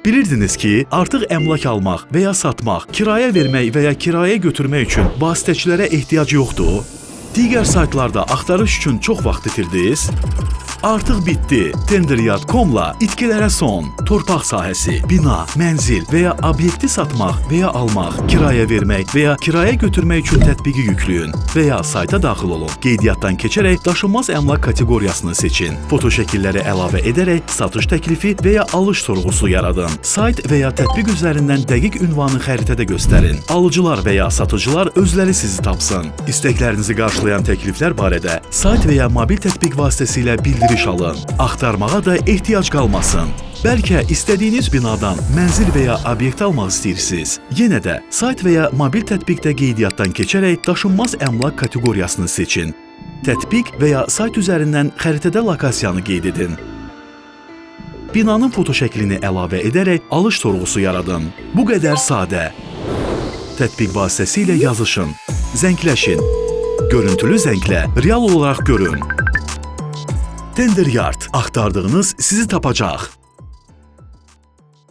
Bilirdiniz ki, artıq əmlak almaq və ya satmaq, kirayə vermək və ya kirayə götürmək üçün vasitəçilərə ehtiyac yoxdur. Digər saytlarda axtarış üçün çox vaxt itirdiniz. Artıq bitdi. Tenderyard.com-la itkilərə son. Torpaq sahəsi, bina, mənzil və ya obyekti satmaq və ya almaq, kirayə vermək və ya kirayə götürmək üçün tətbiqi yükləyin və ya sayta daxil olun. Qeydiyyatdan keçərək daşınmaz əmlak kateqoriyasını seçin. Foto şəkilləri əlavə edərək satış təklifi və ya alış sorğusu yaradın. Sayt və ya tətbiq üzərindən dəqiq ünvanı xəritədə göstərin. Alıcılar və ya satıcılar özləri sizi tapsın. İstəklərinizi qarşılayan təkliflər barədə sayt və ya mobil tətbiq vasitəsilə bildiriş alın. Axtarmağa da ehtiyac qalmasın. Bəlkə istədiyiniz binadan mənzil və ya obyekt almaq istəyirsiniz. Yenə də sayt və ya mobil tətbiqdə qeydiyyatdan keçərək daşınmaz əmlak kateqoriyasını seçin. Tətbiq və ya sayt üzərindən xəritədə lokasiyanı qeyd edin. Binanın foto şəklini əlavə edərək alış sorğusu yaradın. Bu qədər sadə. Tətbiq vasitəsilə yazışın, zəngləşin. Görüntülü zənglə real olaraq görün. Tenderyard, axtardığınız sizi tapacaq.